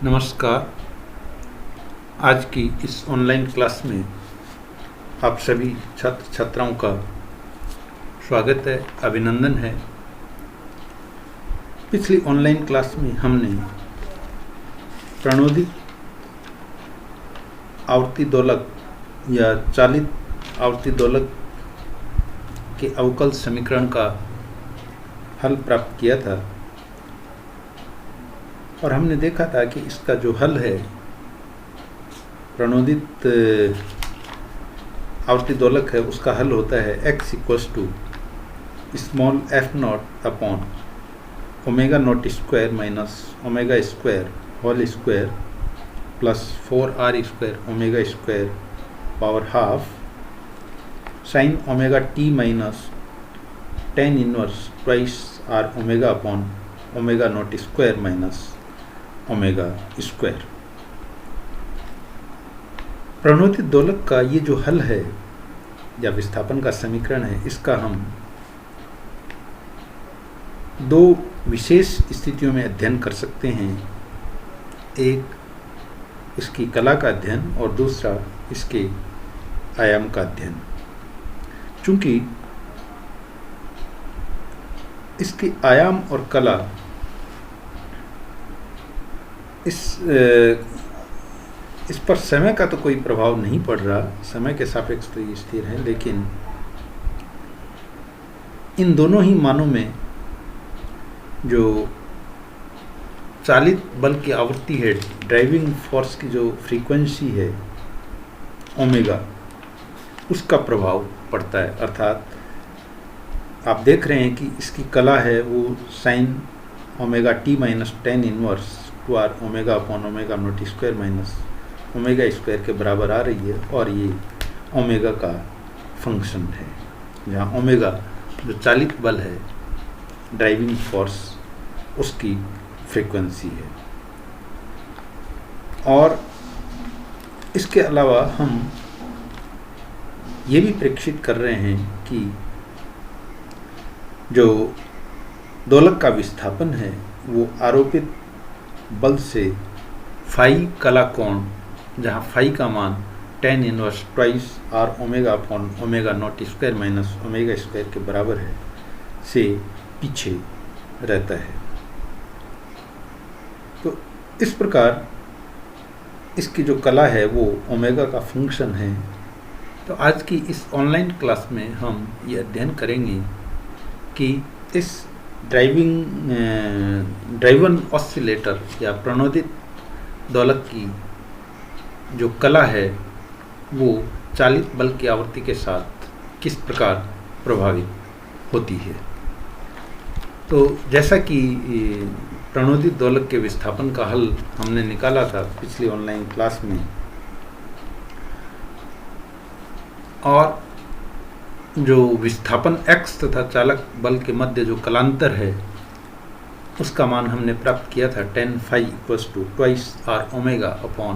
नमस्कार। आज की इस ऑनलाइन क्लास में आप सभी छात्र छात्राओं का स्वागत है, अभिनंदन है। पिछली ऑनलाइन क्लास में हमने प्रणोदित आवर्ती दोलक या चालित आवर्ती दोलक के अवकल समीकरण का हल प्राप्त किया था और हमने देखा था कि इसका जो हल है प्रणोदित आवर्ती दोलक है, उसका हल होता है x equals to small f not upon omega not square minus omega square whole square plus 4r square omega square power half sine omega t minus tan inverse twice r omega upon omega not square minus omega square. प्रणोदित दोलक का ये जो हल है या विस्थापन का समीकरण है, इसका हम दो विशेष स्थितियों में अध्ययन कर सकते हैं। एक इसकी कला का अध्ययन और दूसरा इसके आयाम का अध्ययन। चूंकि इसकी आयाम और कला इस पर समय का तो कोई प्रभाव नहीं पड़ रहा, समय के सापेक्ष तो ये स्थिर है, लेकिन इन दोनों ही मानों में जो चालित बल की आवृत्ति है, ड्राइविंग फोर्स की जो फ्रीक्वेंसी है ओमेगा, उसका प्रभाव पड़ता है। अर्थात आप देख रहे हैं कि इसकी कला है वो sine omega T minus tan inverse 2r omega upon omega not square minus omega square के बराबर आ रही है और ये ओमेगा का फंक्शन है, जहाँ ओमेगा जो चालित बल है, ड्राइविंग फोर्स, उसकी फ्रीक्वेंसी है। और इसके अलावा हम ये भी प्रेक्षित कर रहे हैं कि जो दोलक का विस्थापन है वो आरोपित बल से फाई कला कोण, जहाँ फाई का मान tan inverse twice r omega upon omega not square minus omega square के बराबर है, से पीछे रहता है। तो इस प्रकार इसकी जो कला है वो ओमेगा का फंक्शन है। तो आज की इस ऑनलाइन क्लास में हम ये अध्ययन करेंगे कि इस ड्राइवन ऑसिलेटर या प्रणोदित दोलक की जो कला है वो चालित बल की आवृत्ति के साथ किस प्रकार प्रभावित होती है। तो जैसा कि प्रणोदित दोलक के विस्थापन का हल हमने निकाला था पिछली ऑनलाइन क्लास में, और जो विस्थापन x तथा चालक बल के मध्य जो कलांतर है उसका मान हमने प्राप्त किया था tan phi equals to twice r omega upon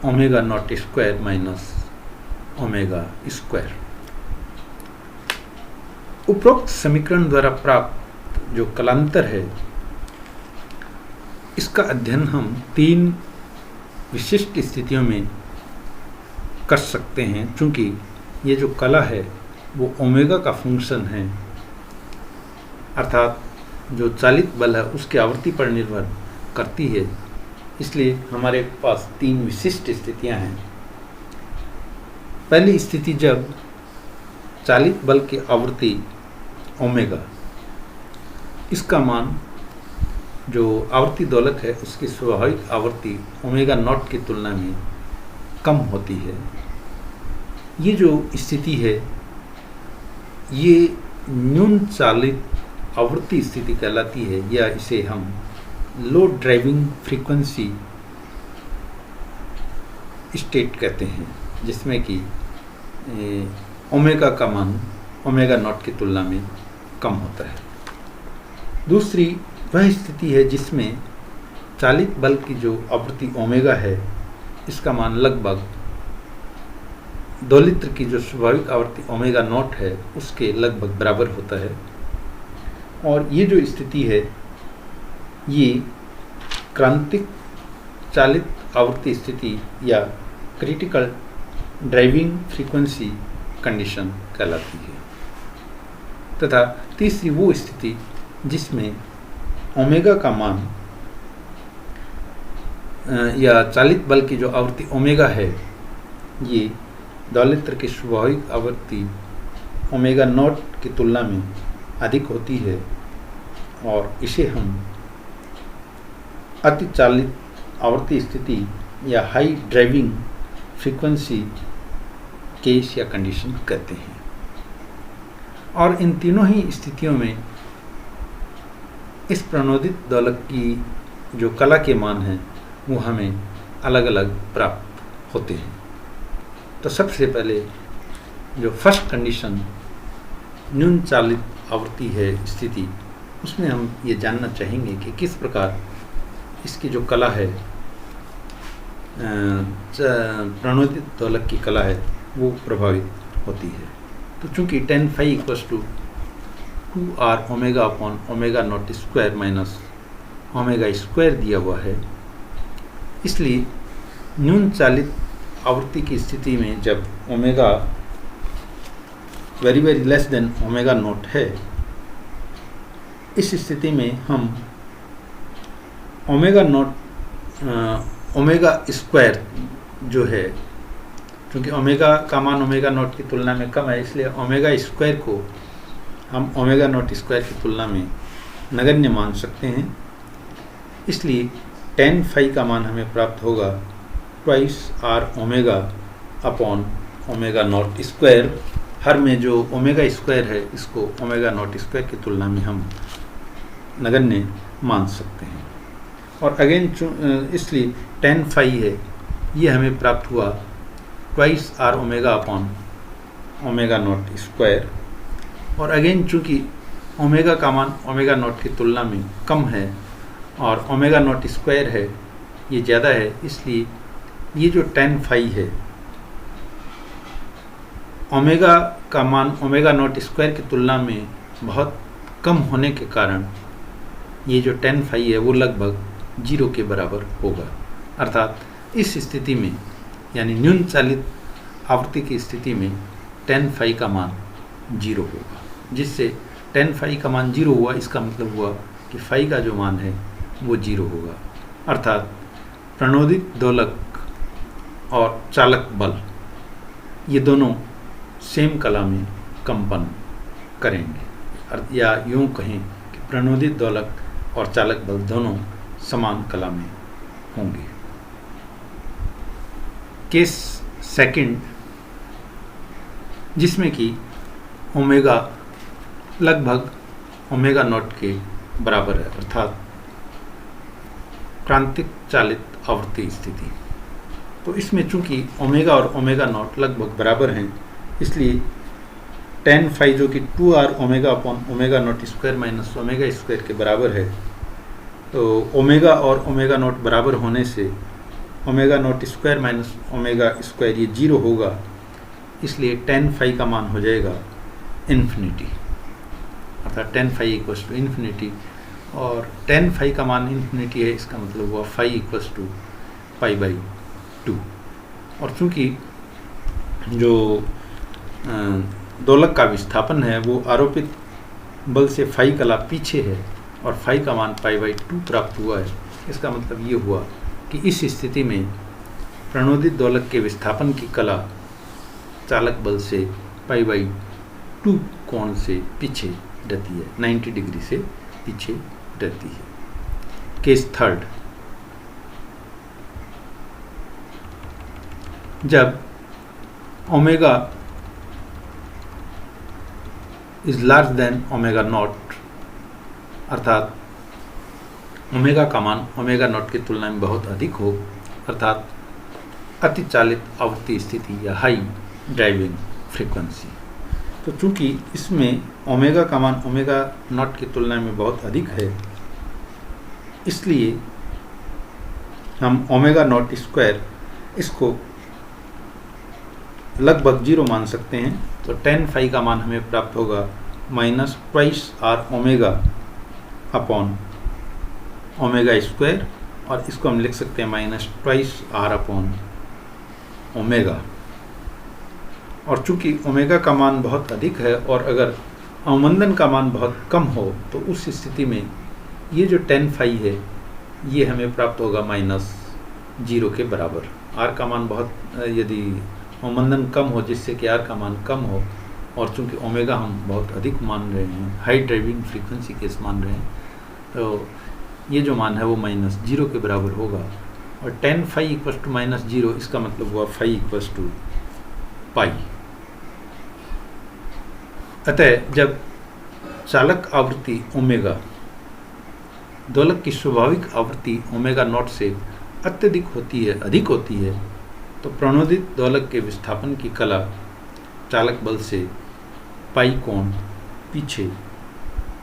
omega not square minus omega square. उपरोक्त समीकरण द्वारा प्राप्त जो कलांतर है, इसका अध्ययन हम तीन विशिष्ट स्थितियों में कर सकते हैं। चूंकि ये जो कला है वो ओमेगा का फंक्शन है, अर्थात जो चालित बल है उसकी आवृत्ति पर निर्भर करती है, इसलिए हमारे पास तीन विशिष्ट स्थितियां हैं। पहली स्थिति, जब चालित बल की आवृत्ति ओमेगा, इसका मान जो आवर्ती दोलक है उसकी स्वाभाविक आवृत्ति ओमेगा नॉट की तुलना में कम होती है। ये जो स्थिति है ये न्यून चालित आवृत्ति स्थिति कहलाती है, या इसे हम लो ड्राइविंग फ्रीक्वेंसी स्टेट कहते हैं, जिसमें कि ओमेगा का मान ओमेगा नॉट की तुलना में कम होता है। दूसरी वह स्थिति है जिसमें चालित बल की जो आवृत्ति ओमेगा है, इसका मान लगभग दोलित्र की जो स्वाभाविक आवृत्ति ओमेगा नॉट है उसके लगभग बराबर होता है। और ये जो स्थिति है ये क्रांतिक चालित आवृत्ति स्थिति या क्रिटिकल ड्राइविंग फ्रीक्वेंसी कंडीशन कहलाती है। तथा तीसरी वो स्थिति जिसमें ओमेगा का मान या चालित बल की जो आवृत्ति ओमेगा है, ये दोलित्र की स्वाभाविक आवृत्ति ओमेगा नॉट की तुलना में अधिक होती है और इसे हम अति चालित आवर्ती स्थिति या हाई ड्राइविंग फ्रीक्वेंसी केस या कंडीशन कहते हैं। और इन तीनों ही स्थितियों में इस प्रणोदित दोलक की जो कला के मान हैं वो हमें अलग अलग प्राप्त होते हैं। तो सबसे पहले जो फर्स्ट कंडीशन न्यून चालित आवृत्ति है स्थिति, उसमें हम ये जानना चाहेंगे कि किस प्रकार इसकी जो कला है, प्रणोदित दोलक की कला है, वो प्रभावित होती है। तो चूंकि tan phi = 2r omega upon omega not square minus omega square दिया हुआ है, इसलिए न्यून चालित आवृत्ति की स्थिति में जब omega very very less than omega not है, इस स्थिति में हम ओमेगा स्क्वायर जो है, क्योंकि ओमेगा का मान ओमेगा नॉट की तुलना में कम है, इसलिए ओमेगा स्क्वायर को हम ओमेगा नॉट स्क्वायर की तुलना में नगण्य मान सकते हैं। इसलिए tan phi का मान हमें प्राप्त होगा 2r omega upon omega not square. हर में जो ओमेगा स्क्वायर है, इसको ओमेगा नॉट स्क्वायर की तुलना में हम नगण्य मान सकते हैं। और अगेन इसलिए tan phi है, ये हमें प्राप्त हुआ 2r omega upon omega not square. और अगेन चूँकि ओमेगा का मान ओमेगा नॉट की तुलना में कम है और ओमेगा नॉट स्क्वायर है ये ज़्यादा है, इसलिए ये जो tan phi है, ओमेगा का मान ओमेगा नॉट स्क्वायर की तुलना में बहुत कम होने के कारण ये जो tan phi है वो लगभग 0 के बराबर होगा। अर्थात इस स्थिति में, यानी न्यून चालित आवृत्ति की स्थिति में tan phi का मान 0 होगा। जिससे tan phi का मान 0 हुआ, इसका मतलब हुआ कि phi का जो मान है वो 0 होगा। अर्थात प्रणोदित दोलक और चालक बल ये दोनों सेम कला में कंपन करेंगे, या यूँ कहें कि प्रणोदित दोलक और चालक बल दोनों समान कला में होंगे। केस सेकंड, जिसमें कि ओमेगा लगभग ओमेगा नॉट के बराबर है, अर्थात क्रांतिक चालित आवृत्ति स्थिति। तो इसमें चूंकि ओमेगा और ओमेगा नॉट लगभग बराबर हैं, इसलिए tan phi जो कि 2r omega upon omega not square minus omega square के बराबर है, तो ओमेगा और ओमेगा नॉट बराबर होने से omega not square minus omega square ये 0 होगा। इसलिए tan phi का मान हो जाएगा इन्फिनिटी, अर्थात tan phi = इन्फिनिटी। और tan phi का मान इन्फिनिटी है, इसका मतलब हुआ phi = π/2। और चूँकि जो दोलक का विस्थापन है वो आरोपित बल से phi कला पीछे है और phi का मान π/2 प्राप्त हुआ है, इसका मतलब ये हुआ कि इस स्थिति में प्रणोदित दोलक के विस्थापन की कला चालक बल से π/2 कोण से पीछे रहती है, 90 डिग्री से पीछे रहती है। केस थर्ड, जब omega is large than omega not, अर्थात ओमेगा का मान ओमेगा नॉट की तुलना में बहुत अधिक हो, अर्थात अति चालित आवृत्ति स्थिति या हाई ड्राइविंग फ्रीक्वेंसी। तो चूंकि इसमें ओमेगा का मान ओमेगा नॉट की तुलना में बहुत अधिक है, इसलिए हम ओमेगा नॉट स्क्वायर इसको लगभग 0 मान सकते हैं। तो tan phi का मान हमें प्राप्त होगा -2r omega upon omega square और इसको हम लिख सकते हैं minus twice r upon omega. और चूंकि ओमेगा का मान बहुत अधिक है और अगर अवमंदन का मान बहुत कम हो तो उस स्थिति में ये जो tan फाई है ये हमें प्राप्त होगा -0 के बराबर। आर का मान बहुत, यदि अवमंदन कम हो जिससे कि आर का मान कम हो, और चूंकि ओमेगा हम बहुत अधिक मान रहे हैं, हाई ड्राइविंग फ्रीक्वेंसी केस मान रहे हैं, तो ये जो मान है वो -0 के बराबर होगा। और tan फाई इक्वस टू -0, इसका मतलब हुआ फाई इक्वस टू पाई। अतः जब चालक आवृत्ति ओमेगा दोलक की स्वाभाविक आवृत्ति ओमेगा नॉट से अत्यधिक होती है, अधिक होती है, तो प्रणोदित दोलक के विस्थापन की कला चालक बल से पाई कोण पीछे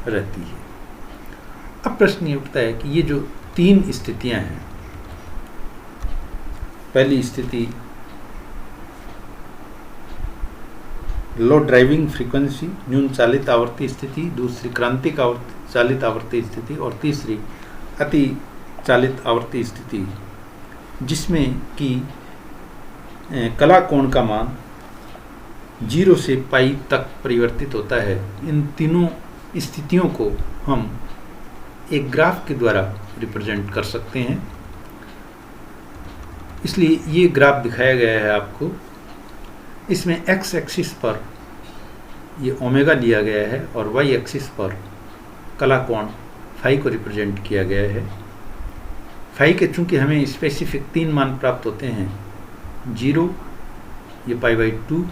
रहती है। अब प्रश्न ये उठता है कि ये जो 3 स्थितियां हैं, पहली स्थिति लो ड्राइविंग फ्रीक्वेंसी न्यून चालित आवर्ती स्थिति, दूसरी क्रांतिक चालित आवर्ती स्थिति और तीसरी अति चालित आवर्ती स्थिति, जिसमें कि कला कोण का मान 0 से पाई तक परिवर्तित होता है। इन तीनों स्थितियों को हम एक ग्राफ के द्वारा रिप्रेजेंट कर सकते हैं। इसलिए ये ग्राफ दिखाया गया है आपको। इसमें x एक्सिस पर ये ओमेगा लिया गया है और y एक्सिस पर कला कोण फाई को रिप्रेजेंट किया गया है। फाई के चूंकि हमें स्पेसिफिक 3 मान प्राप्त होते हैं, 0, ये π/2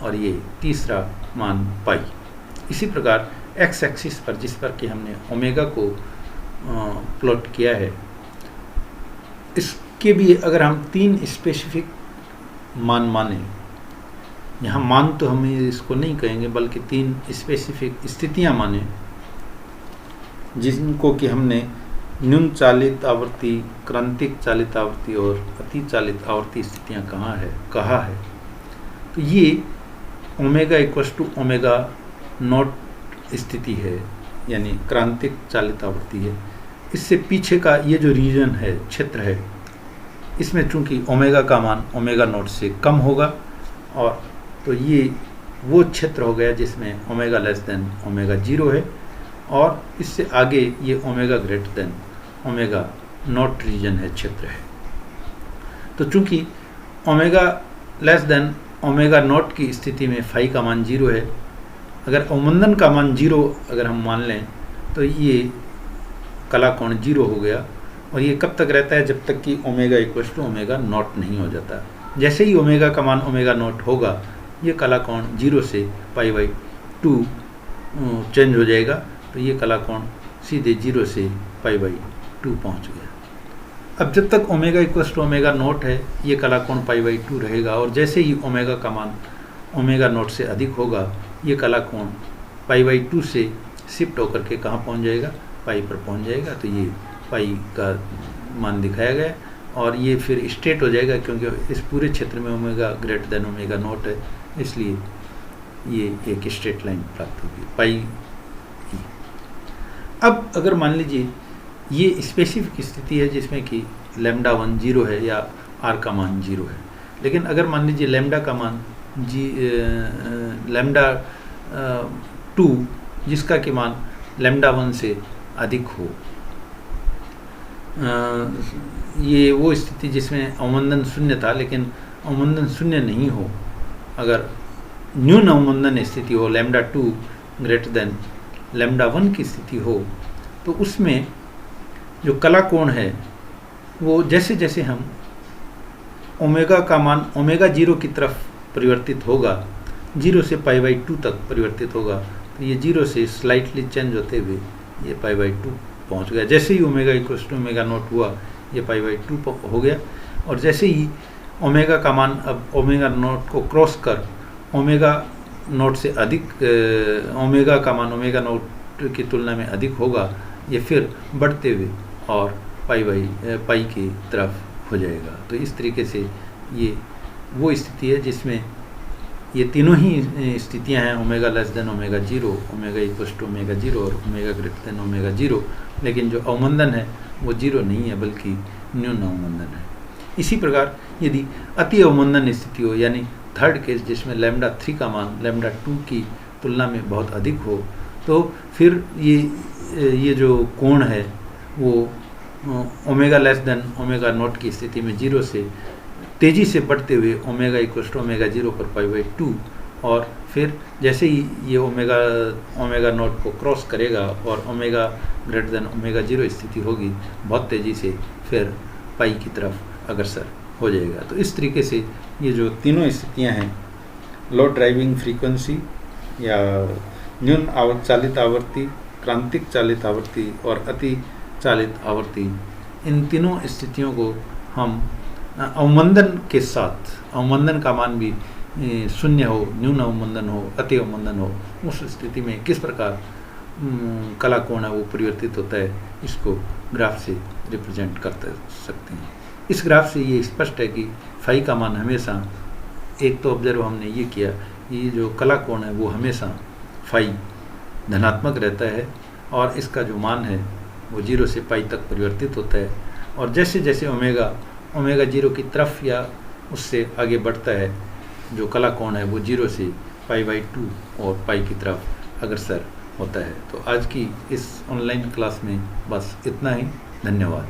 और ये तीसरा मान पाई। इसी प्रकार x एक्सिस पर जिस पर कि हमने ओमेगा को प्लॉट किया है, इसके भी अगर हम 3 स्पेसिफिक मान माने, यहाँ मान तो हम इसको नहीं कहेंगे बल्कि 3 स्पेसिफिक स्थितियाँ माने, जिनको कि हमने न्यून चालित आवृत्ति, क्रांतिक चालित आवृत्ति और अति चालित आवृत्ति स्थितियाँ कहा है। तो ये omega equals to omega not स्थिति है, यानी क्रांतिक चालित आवृत्ति है। इससे पीछे का ये जो रीजन है, क्षेत्र है, इसमें चूंकि ओमेगा का मान ओमेगा नॉट से कम होगा, और तो ये वो क्षेत्र हो गया जिसमें ओमेगा लेस देन ओमेगा 0 है, और इससे आगे ये omega greater than omega not region है, क्षेत्र है। तो चूंकि omega less than omega not की स्थिति में फाई का मान 0 है, अगर अवमंदन का मान 0 अगर हम मान लें तो ये कला कोण 0 हो गया। और ये कब तक रहता है? जब तक कि omega equals to omega not नहीं हो जाता। जैसे ही ओमेगा का मान ओमेगा नॉट होगा, ये कला कोण 0 से π/2 चेंज हो जाएगा, तो ये कला कोण सीधे 0 से π/2 पहुंच गया। अब जब तक omega equals to omega not है, ये कला कोण π/2 रहेगा, और जैसे ही ओमेगा का मान ओमेगा नॉट से अधिक होगा, ये कला कोण π/2 से शिफ्ट होकर के कहाँ पहुँच जाएगा? पाई पर पहुँच जाएगा। तो ये पाई का मान दिखाया गया, और ये फिर स्ट्रेट हो जाएगा, क्योंकि इस पूरे क्षेत्र में omega greater than omega not है, इसलिए ये एक स्ट्रेट लाइन प्राप्त होगी पाई। अब अगर मान लीजिए ये स्पेसिफिक स्थिति है जिसमें कि λ1 0 है या r का मान 0 है, लेकिन अगर मान लीजिए लैम्डा का मान λ2 जिसका कि मान λ1 से अधिक हो, ये वो स्थिति जिसमें अवमंदन शून्य था लेकिन अवमंदन शून्य नहीं हो, अगर न्यून अवमंदन स्थिति हो, λ2 ग्रेटर देन λ1 की स्थिति हो, तो उसमें जो कला कोण है वो जैसे जैसे हम ओमेगा का मान ओमेगा 0 की तरफ परिवर्तित होगा, 0 से π/2 तक परिवर्तित होगा, तो ये 0 से स्लाइटली चेंज होते हुए ये π/2 पहुंच गया। जैसे ही omega equal to omega not हुआ, ये π/2 हो गया, और जैसे ही ओमेगा का मान अब ओमेगा नॉट को क्रॉस कर ओमेगा नॉट से अधिक, ओमेगा का मान ओमेगा नॉट की तुलना में अधिक होगा, ये फिर बढ़ते हुए और पाई की तरफ हो जाएगा। तो इस तरीके से ये वो स्थिति है जिसमें ये तीनों ही स्थितियां हैं, omega less than omega 0, omega equal to omega 0 और ओमेगा ग्रेटर देन ओमेगा 0, लेकिन जो अवमंदन है वो जीरो नहीं है बल्कि न्यून अवमंदन है। इसी प्रकार यदि अति अवमंदन स्थिति हो, यानी थर्ड केस जिसमें लैम्डा 3 का मान लैम्डा 2 की तुलना में बहुत अधिक हो, तो फिर ये जो कोण है वो omega less than omega not की स्थिति में जीरो से तेज़ी से बढ़ते हुए ओमेगा इक्वल्स टू ओमेगा 0 पर π/2, और फिर जैसे ही ये ओमेगा नॉट को क्रॉस करेगा और ओमेगा ग्रेटर देन ओमेगा 0 स्थिति होगी, बहुत तेज़ी से फिर पाई की तरफ अग्रसर हो जाएगा। तो इस तरीके से ये जो तीनों स्थितियां हैं, लो ड्राइविंग फ्रीक्वेंसी या न्यून चालित आवर्ती, क्रांतिक चालित आवर्ती और अति चालित आवर्ती, इन तीनों स्थितियों को हम अवमंदन के साथ, अवमंदन का मान भी शून्य हो, न्यून अवमंदन हो, अति अवमंदन हो, उस स्थिति में किस प्रकार कला कोण है वो परिवर्तित होता है, इसको ग्राफ से रिप्रेजेंट कर सकते हैं। इस ग्राफ से ये स्पष्ट है कि फाई का मान हमेशा, एक तो ऑब्जर्व हमने ये किया, ये जो कला कोण है वो हमेशा फाई धनात्मक रहता है और इसका जो मान है वो 0 से पाई तक परिवर्तित होता है, और जैसे जैसे ओमेगा 0 की तरफ या उससे आगे बढ़ता है, जो कला कोण है वो 0 से π/2 और पाई की तरफ अग्रसर होता है। तो आज की इस ऑनलाइन क्लास में बस इतना ही। धन्यवाद।